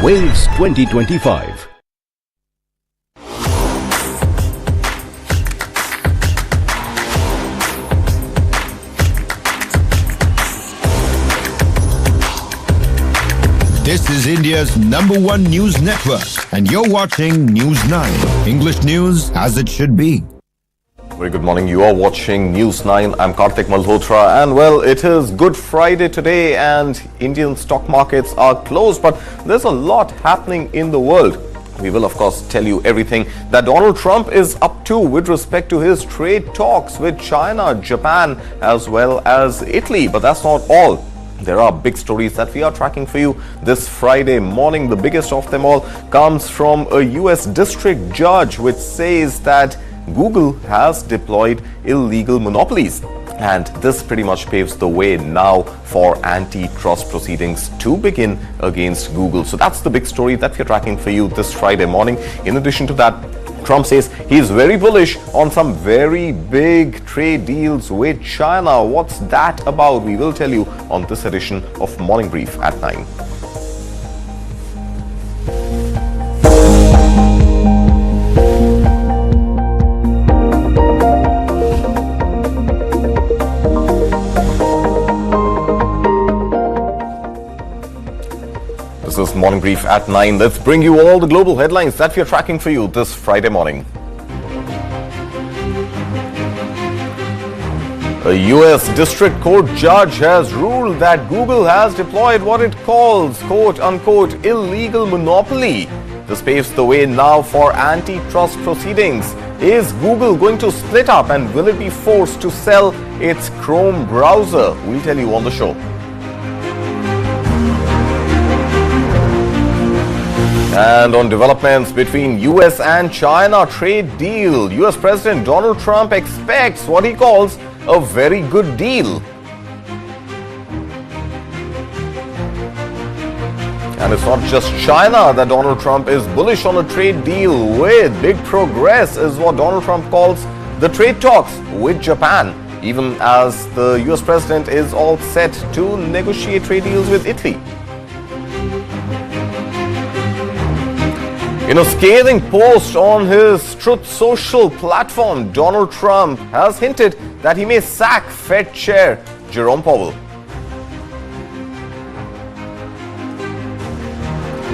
Waves 2025. This is India's #1 news network, and you're watching News 9. English news as it should be. Very good morning. You are watching News 9. I'm Karthik Malhotra, and well, it is Good Friday today, and Indian stock markets are closed, but there's a lot happening in the world. We will, of course, tell you everything that Donald Trump is up to with respect to his trade talks with China, Japan, as well as Italy. But that's not all. There are big stories that we are tracking for you this Friday morning. The biggest of them all comes from a US district judge, which says that Google has deployed illegal monopolies. And this pretty much paves the way now for antitrust proceedings to begin against Google. So that's the big story that we're tracking for you this Friday morning. In addition to that, Trump says he's very bullish on some very big trade deals with China. What's that about? We will tell you on this edition of Morning Brief at 9. This is Morning Brief at 9. Let's bring you all the global headlines that we are tracking for you this Friday morning. A US District Court judge has ruled that Google has deployed what it calls, quote-unquote, illegal monopoly. This paves the way now for antitrust proceedings. Is Google going to split up, and will it be forced to sell its Chrome browser? We'll tell you on the show. And on developments between US and China trade deal, US President Donald Trump expects what he calls a very good deal. And it's not just China that Donald Trump is bullish on a trade deal with. Big progress is what Donald Trump calls the trade talks with Japan, even as the US President is all set to negotiate trade deals with Italy. In a scathing post on his Truth Social platform, Donald Trump has hinted that he may sack Fed Chair Jerome Powell.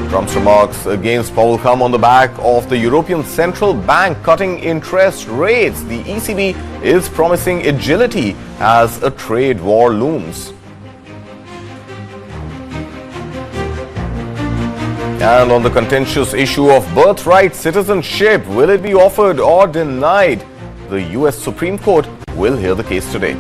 Trump's remarks against Powell come on the back of the European Central Bank cutting interest rates. The ECB is promising agility as a trade war looms. And on the contentious issue of birthright citizenship, will it be offered or denied? The US Supreme Court will hear the case today.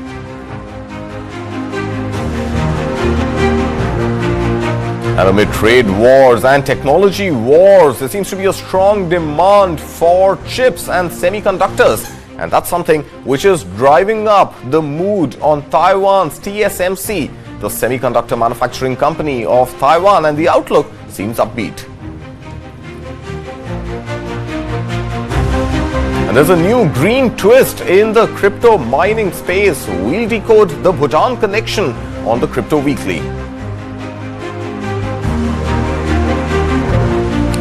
And amid trade wars and technology wars, there seems to be a strong demand for chips and semiconductors. And that's something which is driving up the mood on Taiwan's TSMC, the semiconductor manufacturing company of Taiwan, and the outlook seems upbeat. And there's a new green twist in the crypto mining space. We'll decode the Bhutan connection on the Crypto Weekly.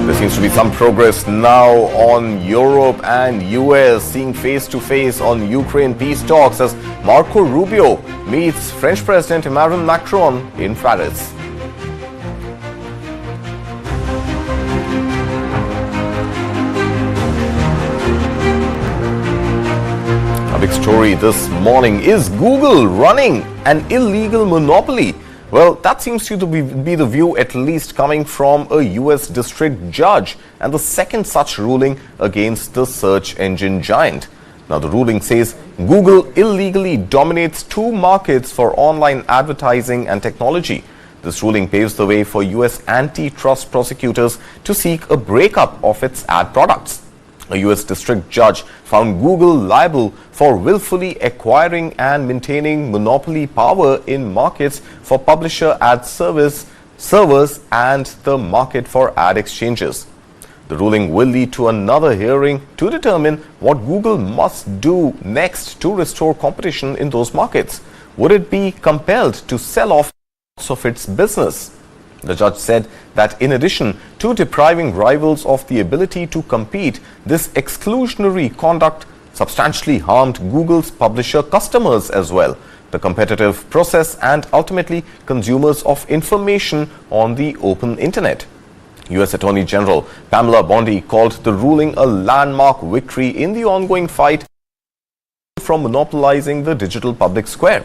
There seems to be some progress now on Europe and US seeing face-to-face on Ukraine peace talks as Marco Rubio meets French President Emmanuel Macron in Paris. A big story this morning. Is Google running an illegal monopoly? Well, that seems to be the view, at least coming from a US district judge, and the second such ruling against the search engine giant. Now, the ruling says Google illegally dominates two markets for online advertising and technology. This ruling paves the way for US antitrust prosecutors to seek a breakup of its ad products. A US district judge found Google liable for willfully acquiring and maintaining monopoly power in markets for publisher ad servers and the market for ad exchanges. The ruling will lead to another hearing to determine what Google must do next to restore competition in those markets. Would it be compelled to sell off of its business? The judge said that in addition to depriving rivals of the ability to compete, this exclusionary conduct substantially harmed Google's publisher customers as well, the competitive process, and ultimately consumers of information on the open internet. U.S. Attorney General Pamela Bondi called the ruling a landmark victory in the ongoing fight from monopolizing the digital public square.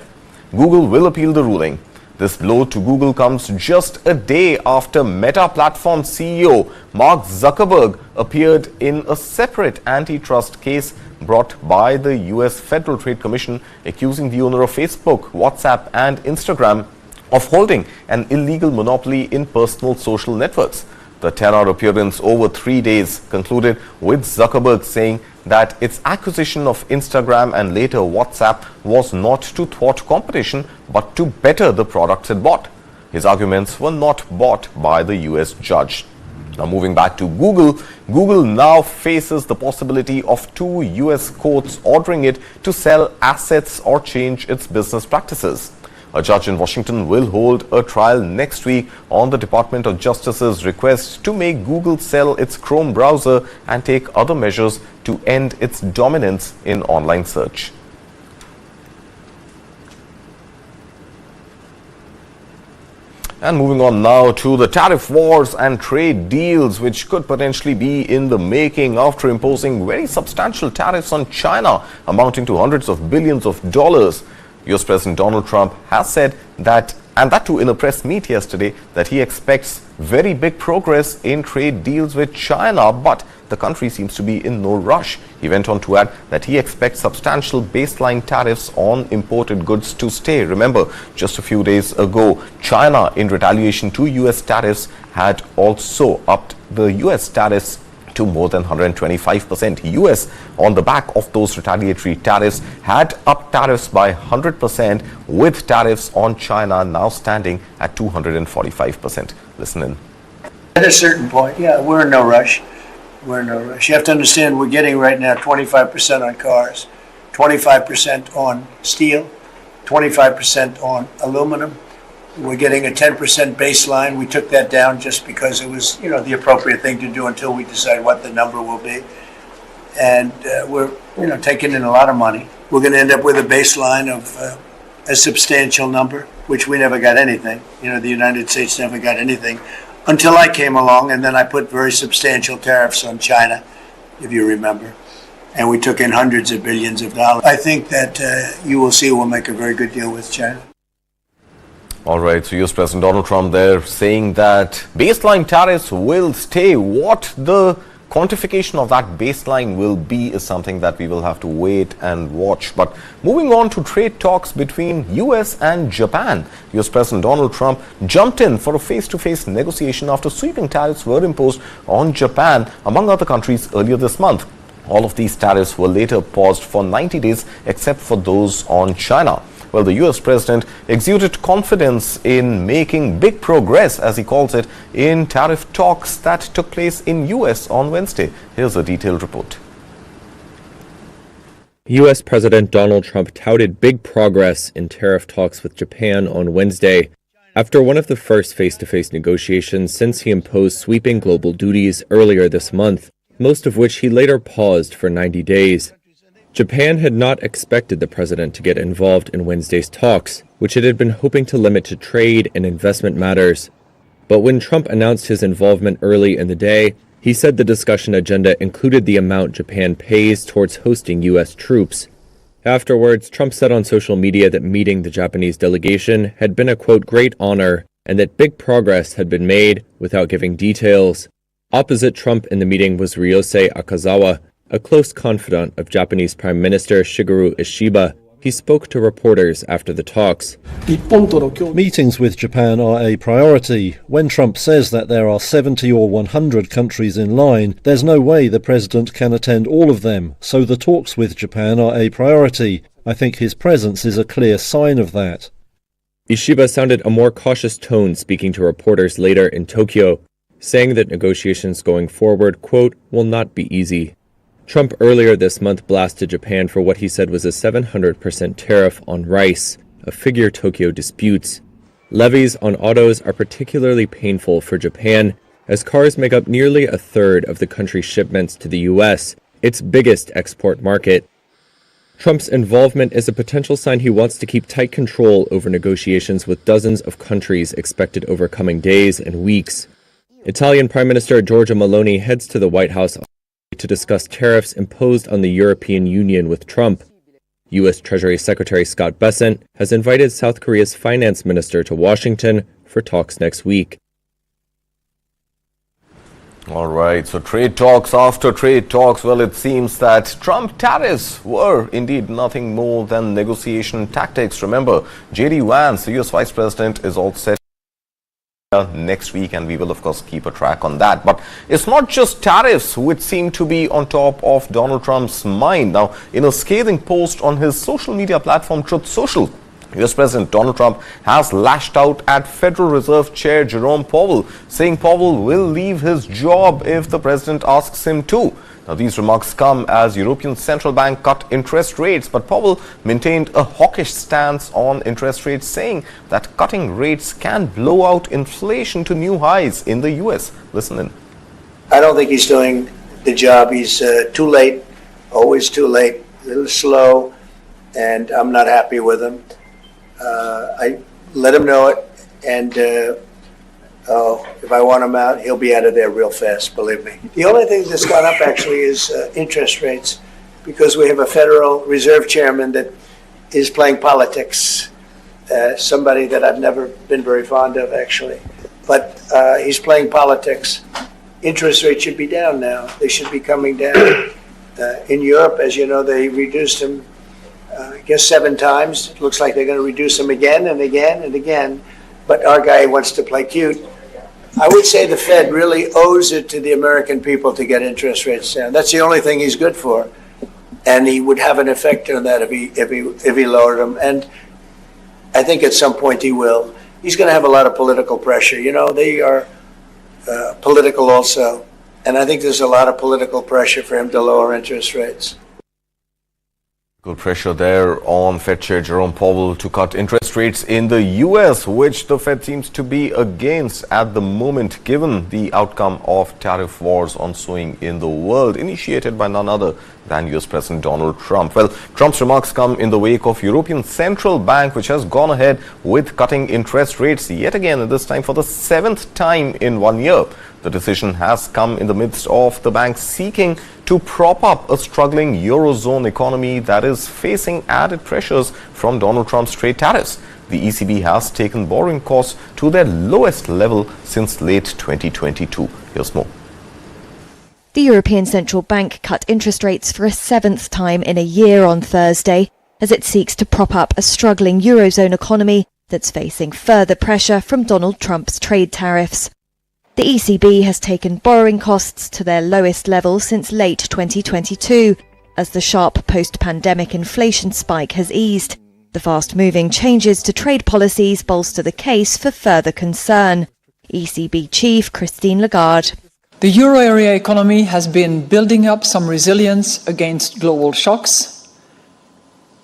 Google will appeal the ruling. This blow to Google comes just a day after Meta Platform CEO Mark Zuckerberg appeared in a separate antitrust case brought by the U.S. Federal Trade Commission, accusing the owner of Facebook, WhatsApp and Instagram of holding an illegal monopoly in personal social networks. The 10-hour appearance over 3 days concluded with Zuckerberg saying that its acquisition of Instagram and later WhatsApp was not to thwart competition but to better the products it bought. His arguments were not bought by the US judge. Now moving back to Google, Google now faces the possibility of 2 US courts ordering it to sell assets or change its business practices. A judge in Washington will hold a trial next week on the Department of Justice's request to make Google sell its Chrome browser and take other measures to end its dominance in online search. And moving on now to the tariff wars and trade deals, which could potentially be in the making after imposing very substantial tariffs on China, amounting to hundreds of billions of dollars. US President Donald Trump has said that, and that too in a press meet yesterday, that he expects very big progress in trade deals with China, but the country seems to be in no rush. He went on to add that he expects substantial baseline tariffs on imported goods to stay. Remember, just a few days ago, China, in retaliation to US tariffs, had also upped the US tariffs to more than 125%. US, on the back of those retaliatory tariffs, had upped tariffs by 100%, with tariffs on China now standing at 245%. Listen in. At a certain point, yeah, we're in no rush. We're in no rush. You have to understand we're getting right now 25% on cars, 25% on steel, 25% on aluminum. We're getting a 10% baseline. We took that down just because it was, the appropriate thing to do until we decide what the number will be. And we're, taking in a lot of money. We're going to end up with a baseline of a substantial number, which we never got anything. The United States never got anything until I came along, and then I put very substantial tariffs on China, if you remember. And we took in hundreds of billions of dollars. I think that you will see we'll make a very good deal with China. All right, so US President Donald Trump there saying that baseline tariffs will stay. What the quantification of that baseline will be is something that we will have to wait and watch. But moving on to trade talks between US and Japan, US President Donald Trump jumped in for a face-to-face negotiation after sweeping tariffs were imposed on Japan, among other countries, earlier this month. All of these tariffs were later paused for 90 days, except for those on China. Well, the US president exuded confidence in making big progress, as he calls it, in tariff talks that took place in US on Wednesday. Here's a detailed report. US President Donald Trump touted big progress in tariff talks with Japan on Wednesday, after one of the first face-to-face negotiations since he imposed sweeping global duties earlier this month, most of which he later paused for 90 days. Japan had not expected the president to get involved in Wednesday's talks, which it had been hoping to limit to trade and investment matters. But when Trump announced his involvement early in the day, he said the discussion agenda included the amount Japan pays towards hosting U.S. troops. Afterwards, Trump said on social media that meeting the Japanese delegation had been a, quote, great honor, and that big progress had been made without giving details. Opposite Trump in the meeting was Ryosei Akazawa, a close confidant of Japanese Prime Minister Shigeru Ishiba. He spoke to reporters after the talks. Meetings with Japan are a priority. When Trump says that there are 70 or 100 countries in line, there's no way the president can attend all of them. So the talks with Japan are a priority. I think his presence is a clear sign of that. Ishiba sounded a more cautious tone speaking to reporters later in Tokyo, saying that negotiations going forward, quote, will not be easy. Trump earlier this month blasted Japan for what he said was a 700% tariff on rice, a figure Tokyo disputes. Levies on autos are particularly painful for Japan, as cars make up nearly a third of the country's shipments to the U.S., its biggest export market. Trump's involvement is a potential sign he wants to keep tight control over negotiations with dozens of countries expected over coming days and weeks. Italian Prime Minister Giorgia Meloni heads to the White House to discuss tariffs imposed on the European Union with Trump. U.S. Treasury Secretary Scott Bessent has invited South Korea's finance minister to Washington for talks next week. All right, so trade talks after trade talks. Well, it seems that Trump tariffs were indeed nothing more than negotiation tactics. Remember, J.D. Vance, the U.S. Vice President, is all set next week, and we will of course keep a track on that. But it's not just tariffs which seem to be on top of Donald Trump's mind. Now, in a scathing post on his social media platform Truth Social, US President Donald Trump has lashed out at Federal Reserve Chair Jerome Powell, saying Powell will leave his job if the president asks him to. Now, these remarks come as European Central Bank cut interest rates, but Powell maintained a hawkish stance on interest rates, saying that cutting rates can blow out inflation to new highs in the US. Listen in. I don't think he's doing the job. He's too late, always too late, a little slow, and I'm not happy with him. I let him know it, and if I want him out, he'll be out of there real fast, believe me. The only thing that's gone up actually is interest rates, because we have a Federal Reserve Chairman that is playing politics, somebody that I've never been very fond of actually, but he's playing politics. Interest rates should be down now. They should be coming down. In Europe, as you know, they reduced them I guess 7 times. It looks like they're going to reduce them again and again and again. But our guy wants to play cute. I would say the Fed really owes it to the American people to get interest rates down. That's the only thing he's good for. And he would have an effect on that if he lowered them. And I think at some point he will. He's going to have a lot of political pressure. You know, they are political also. And I think there's a lot of political pressure for him to lower interest rates. Good pressure there on Fed Chair Jerome Powell to cut interest rates in the U.S., which the Fed seems to be against at the moment, given the outcome of tariff wars ensuing in the world, initiated by none other than U.S. President Donald Trump. Well, Trump's remarks come in the wake of European Central Bank, which has gone ahead with cutting interest rates yet again, and this time for the 7th time in 1 year. The decision has come in the midst of the bank seeking to prop up a struggling Eurozone economy that is facing added pressures from Donald Trump's trade tariffs. The ECB has taken borrowing costs to their lowest level since late 2022. Here's more. The European Central Bank cut interest rates for a 7th time in a year on Thursday, as it seeks to prop up a struggling Eurozone economy that's facing further pressure from Donald Trump's trade tariffs. The ECB has taken borrowing costs to their lowest level since late 2022, as the sharp post-pandemic inflation spike has eased. The fast-moving changes to trade policies bolster the case for further concern. ECB Chief Christine Lagarde. The euro area economy has been building up some resilience against global shocks,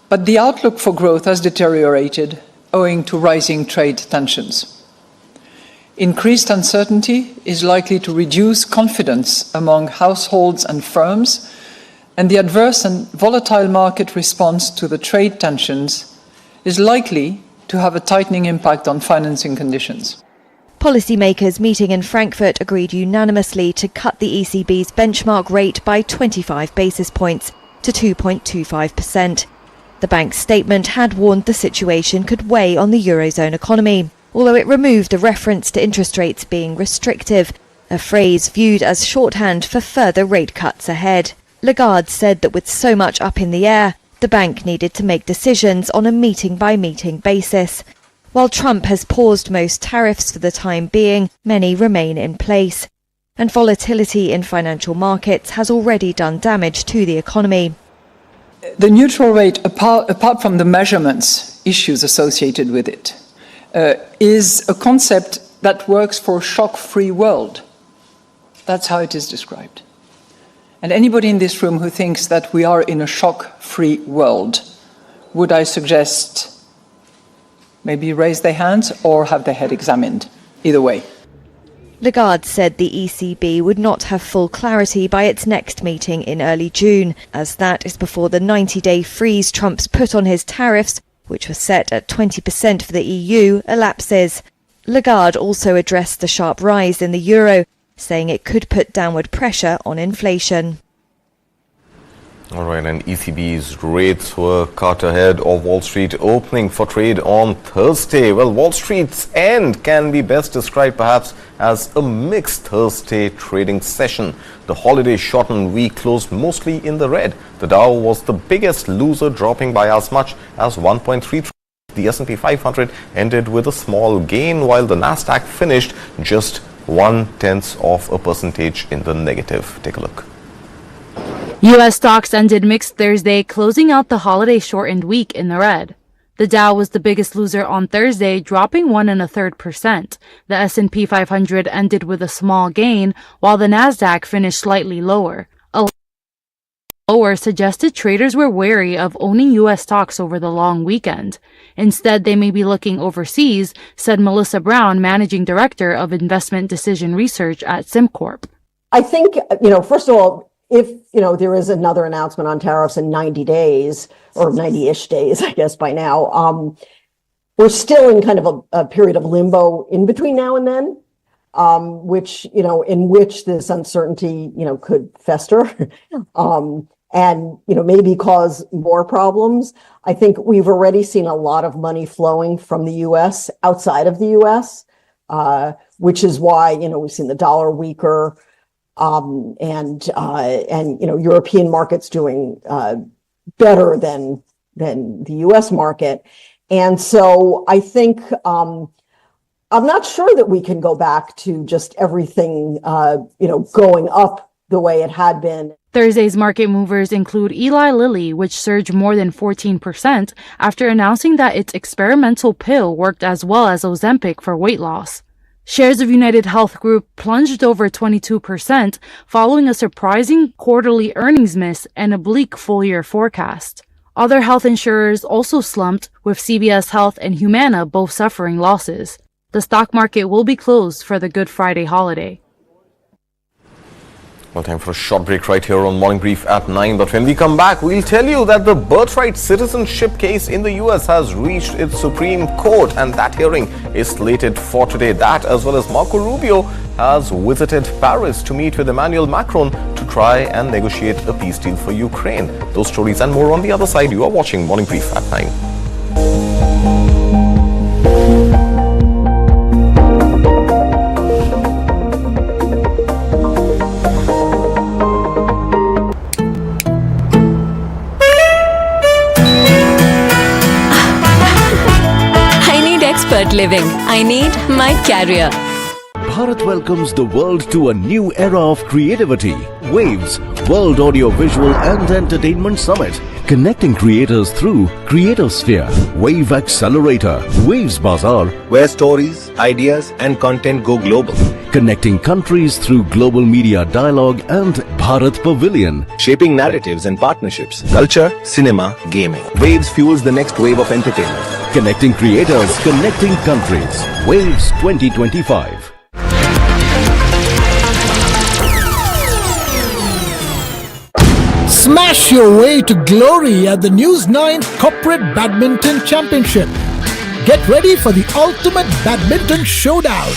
but the outlook for growth has deteriorated owing to rising trade tensions. Increased uncertainty is likely to reduce confidence among households and firms, and the adverse and volatile market response to the trade tensions is likely to have a tightening impact on financing conditions. Policymakers meeting in Frankfurt agreed unanimously to cut the ECB's benchmark rate by 25 basis points to 2.25%. The bank's statement had warned the situation could weigh on the Eurozone economy, although it removed a reference to interest rates being restrictive, a phrase viewed as shorthand for further rate cuts ahead. Lagarde said that with so much up in the air, the bank needed to make decisions on a meeting-by-meeting basis. While Trump has paused most tariffs for the time being, many remain in place. And volatility in financial markets has already done damage to the economy. The neutral rate, apart from the measurements issues associated with it, is a concept that works for a shock-free world. That's how it is described. And anybody in this room who thinks that we are in a shock-free world, would I suggest maybe raise their hands or have their head examined. Either way. Lagarde said the ECB would not have full clarity by its next meeting in early June, as that is before the 90-day freeze Trump's put on his tariffs, which was set at 20% for the EU, elapses. Lagarde also addressed the sharp rise in the euro, saying it could put downward pressure on inflation. All right, and ECB's rates were cut ahead of Wall Street opening for trade on Thursday. Well, Wall Street's end can be best described perhaps as a mixed Thursday trading session. The holiday shortened week closed mostly in the red. The Dow was the biggest loser, dropping by as much as 1.3%. The S&P 500 ended with a small gain, while the Nasdaq finished just 0.1% in the negative. Take a look. U.S. stocks ended mixed Thursday, closing out the holiday-shortened week in the red. The Dow was the biggest loser on Thursday, dropping 1.33%. The S&P 500 ended with a small gain, while the Nasdaq finished slightly lower. A lower suggested traders were wary of owning U.S. stocks over the long weekend. Instead, they may be looking overseas, said Melissa Brown, Managing Director of Investment Decision Research at SimCorp. I think, first of all, if, there is another announcement on tariffs in 90 days, or 90-ish days, I guess by now, we're still in kind of a period of limbo in between now and then, in which this uncertainty, could fester, and, maybe cause more problems. I think we've already seen a lot of money flowing from the U.S. outside of the U.S., which is why, we've seen the dollar weaker, and European markets doing better than the U.S. market. And so I think I'm not sure that we can go back to just everything going up the way it had been. Thursday's market movers include Eli Lilly, which surged more than 14% after announcing that its experimental pill worked as well as Ozempic for weight loss. Shares of United Health Group plunged over 22% following a surprising quarterly earnings miss and a bleak full-year forecast. Other health insurers also slumped, with CVS Health and Humana both suffering losses. The stock market will be closed for the Good Friday holiday. Well, time for a short break right here on Morning Brief at 9. But when we come back, we'll tell you that the birthright citizenship case in the US has reached its Supreme Court, and that hearing is slated for today. That, as well as Marco Rubio, has visited Paris to meet with Emmanuel Macron to try and negotiate a peace deal for Ukraine. Those stories and more on the other side. You are watching Morning Brief at 9. Living. I need my career. Bharat welcomes the world to a new era of creativity. Waves, World Audiovisual and Entertainment Summit. Connecting creators through Creatosphere. Wave Accelerator. Waves Bazaar. Where stories, ideas and content go global. Connecting countries through global media dialogue and Bharat Pavilion. Shaping narratives and partnerships. Culture, cinema, gaming. Waves fuels the next wave of entertainment. Connecting creators, connecting countries. Waves 2025. Smash your way to glory at the News 9 Corporate Badminton Championship. Get ready for the ultimate badminton showdown.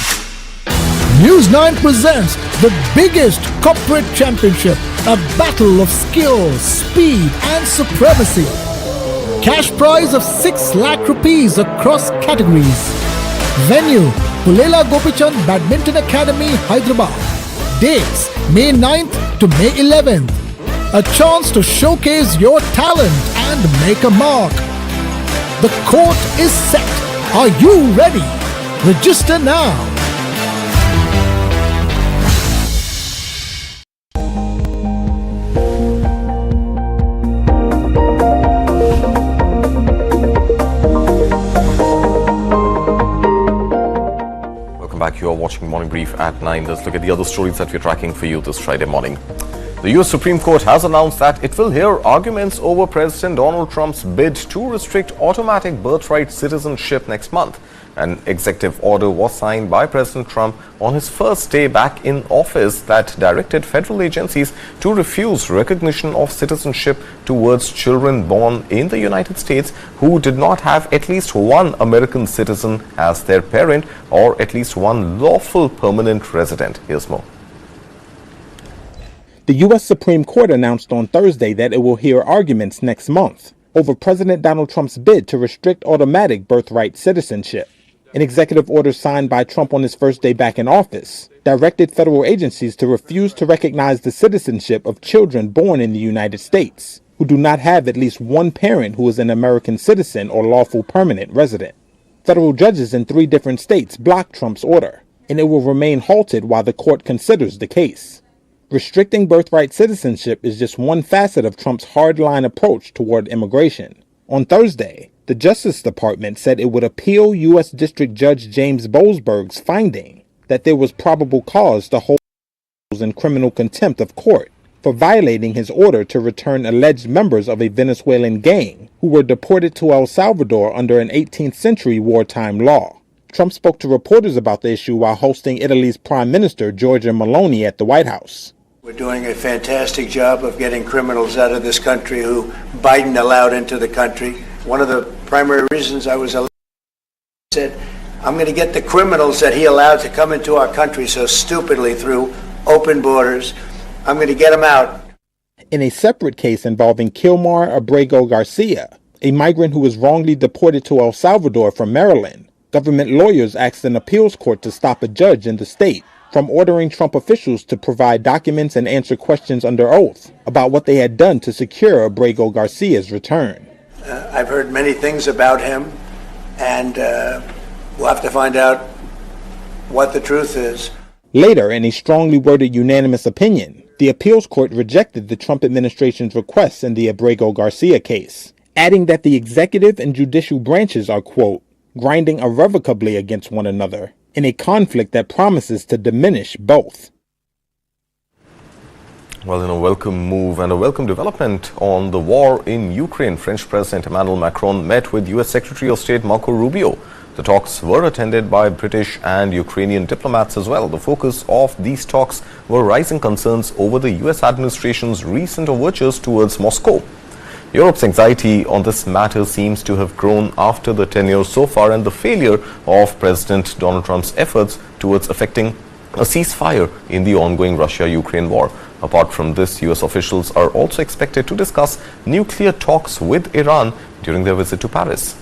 News 9 presents the biggest corporate championship, a battle of skill, speed and supremacy. Cash prize of 6 lakh rupees across categories. Venue, Pulela Gopichand Badminton Academy, Hyderabad. Dates, May 9th to May 11th. A chance to showcase your talent and make a mark. The court is set. Are you ready? Register now. Welcome back. You are watching Morning Brief at 9. Let's look at the other stories that we're tracking for you this Friday morning. The US Supreme Court has announced that it will hear arguments over President Donald Trump's bid to restrict automatic birthright citizenship next month. An executive order was signed by President Trump on his first day back in office that directed federal agencies to refuse recognition of citizenship towards children born in the United States who did not have at least one American citizen as their parent or at least one lawful permanent resident. Here's more. The U.S. Supreme Court announced on Thursday that it will hear arguments next month over President Donald Trump's bid to restrict automatic birthright citizenship. An executive order signed by Trump on his first day back in office directed federal agencies to refuse to recognize the citizenship of children born in the United States who do not have at least one parent who is an American citizen or lawful permanent resident. Federal judges in 3 different states blocked Trump's order, and it will remain halted while the court considers the case. Restricting birthright citizenship is just one facet of Trump's hardline approach toward immigration. On Thursday, the Justice Department said it would appeal U.S. District Judge James Boasberg's finding that there was probable cause to hold in criminal contempt of court for violating his order to return alleged members of a Venezuelan gang who were deported to El Salvador under an 18th century wartime law. Trump spoke to reporters about the issue while hosting Italy's Prime Minister Giorgia Meloni at the White House. We're doing a fantastic job of getting criminals out of this country who Biden allowed into the country. One of the primary reasons I was elected, said, I'm going to get the criminals that he allowed to come into our country so stupidly through open borders. I'm going to get them out. In a separate case involving Kilmar Abrego Garcia, a migrant who was wrongly deported to El Salvador from Maryland, government lawyers asked an appeals court to stop a judge in the state from ordering Trump officials to provide documents and answer questions under oath about what they had done to secure Abrego Garcia's return. I've heard many things about him, and we'll have to find out what the truth is. Later, in a strongly worded unanimous opinion, the appeals court rejected the Trump administration's requests in the Abrego Garcia case, adding that the executive and judicial branches are, quote, grinding irrevocably against one another in a conflict that promises to diminish both. Well, in a welcome move and a welcome development on the war in Ukraine, French President Emmanuel Macron met with US Secretary of State Marco Rubio. The talks were attended by British and Ukrainian diplomats as well. The focus of these talks were rising concerns over the US administration's recent overtures towards Moscow. Europe's anxiety on this matter seems to have grown after the tenure so far and the failure of President Donald Trump's efforts towards effecting a ceasefire in the ongoing Russia-Ukraine war. Apart from this, US officials are also expected to discuss nuclear talks with Iran during their visit to Paris.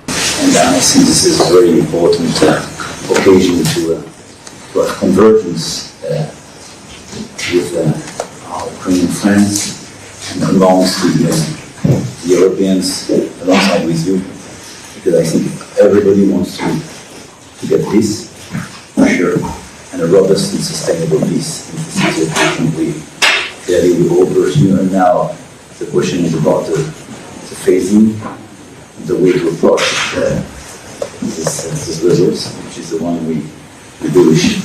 And I think this is a very important occasion to have convergence with our Ukrainian friends and amongst the Europeans alongside with you, because I think everybody wants to get peace, for sure, and a robust and sustainable peace in this situation. We all pursue, and now the question is about the phasing, the way to approach this results, which is the one we do wish.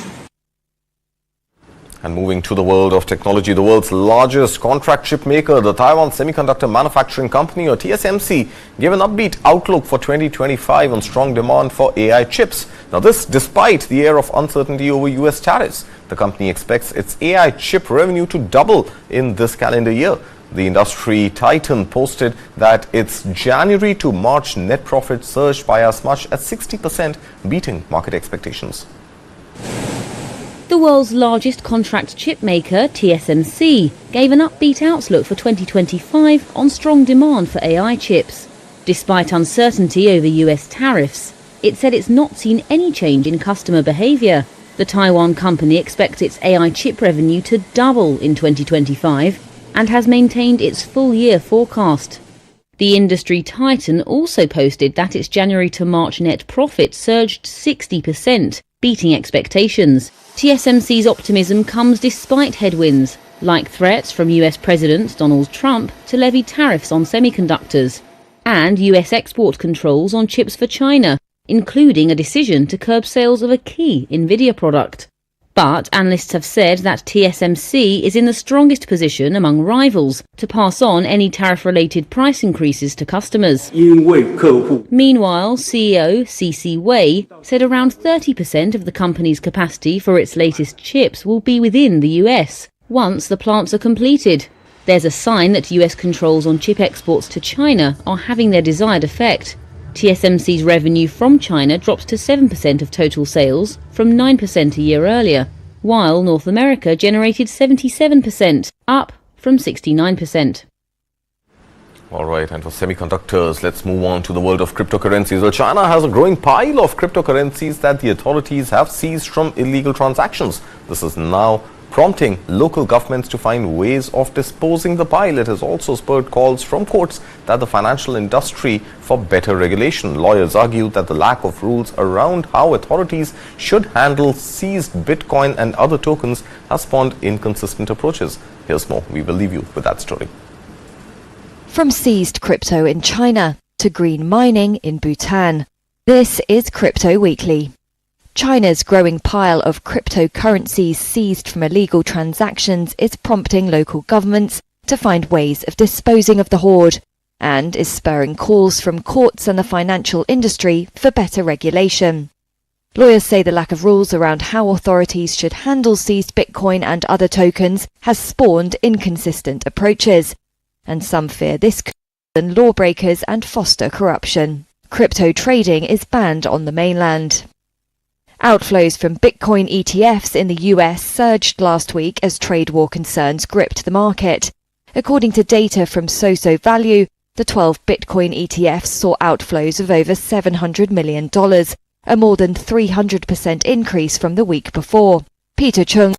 And moving to the world of technology, the world's largest contract chip maker, the Taiwan Semiconductor Manufacturing Company, or TSMC, gave an upbeat outlook for 2025 on strong demand for AI chips. Now this despite the air of uncertainty over US tariffs. The company expects its AI chip revenue to double in this calendar year. The industry titan posted that its January to March net profit surged by as much as 60%, beating market expectations. The world's largest contract chip maker, TSMC, gave an upbeat outlook for 2025 on strong demand for AI chips. Despite uncertainty over US tariffs, it said it's not seen any change in customer behavior. The Taiwan company expects its AI chip revenue to double in 2025 and has maintained its full-year forecast. The industry titan also posted that its January to March net profit surged 60%, beating expectations. TSMC's optimism comes despite headwinds, like threats from US President Donald Trump to levy tariffs on semiconductors, and US export controls on chips for China, including a decision to curb sales of a key Nvidia product. But analysts have said that TSMC is in the strongest position among rivals to pass on any tariff-related price increases to customers. Meanwhile, CEO C.C. Wei said around 30% of the company's capacity for its latest chips will be within the US once the plants are completed. There's a sign that US controls on chip exports to China are having their desired effect. TSMC's revenue from China dropped to 7% of total sales from 9% a year earlier, while North America generated 77%, up from 69%. All right, and for semiconductors, let's move on to the world of cryptocurrencies. Well, China has a growing pile of cryptocurrencies that the authorities have seized from illegal transactions. This is now prompting local governments to find ways of disposing the pile. It has also spurred calls from courts that the financial industry for better regulation. Lawyers argue that the lack of rules around how authorities should handle seized Bitcoin and other tokens has spawned inconsistent approaches. Here's more. We will leave you with that story. From seized crypto in China to green mining in Bhutan, this is Crypto Weekly. China's growing pile of cryptocurrencies seized from illegal transactions is prompting local governments to find ways of disposing of the hoard and is spurring calls from courts and the financial industry for better regulation. Lawyers say the lack of rules around how authorities should handle seized Bitcoin and other tokens has spawned inconsistent approaches, and some fear this could burden lawbreakers and foster corruption. Crypto trading is banned on the mainland. Outflows from Bitcoin ETFs in the US surged last week as trade war concerns gripped the market. According to data from SoSo Value, the 12 Bitcoin ETFs saw outflows of over $700 million, a more than 300% increase from the week before. Peter Chung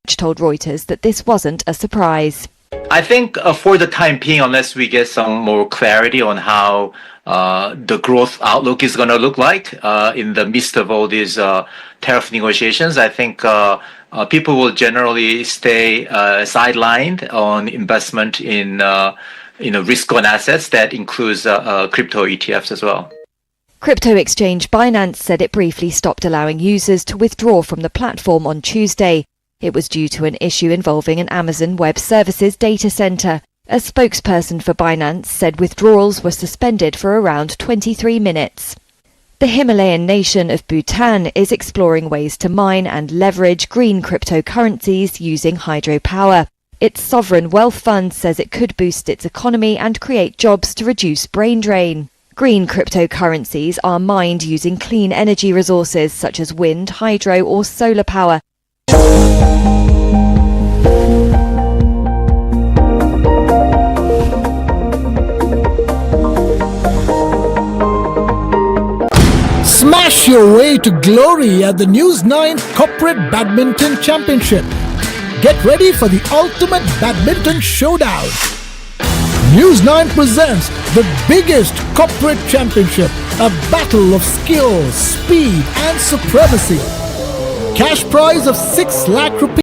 told Reuters that this wasn't a surprise. I think for the time being, unless we get some more clarity on how the growth outlook is going to look like in the midst of all these tariff negotiations, I think people will generally stay sidelined on investment in risk-on assets. That includes crypto ETFs as well. Crypto exchange Binance said it briefly stopped allowing users to withdraw from the platform on Tuesday. It was due to an issue involving an Amazon Web Services data center. A spokesperson for Binance said withdrawals were suspended for around 23 minutes. The Himalayan nation of Bhutan is exploring ways to mine and leverage green cryptocurrencies using hydropower. Its sovereign wealth fund says it could boost its economy and create jobs to reduce brain drain. Green cryptocurrencies are mined using clean energy resources such as wind, hydro or solar power. Smash your way to glory at the News 9 Corporate Badminton Championship. Get ready for the ultimate badminton showdown. News 9 presents the biggest corporate championship, a battle of skill, speed and supremacy. Cash prize of 6 lakh rupees.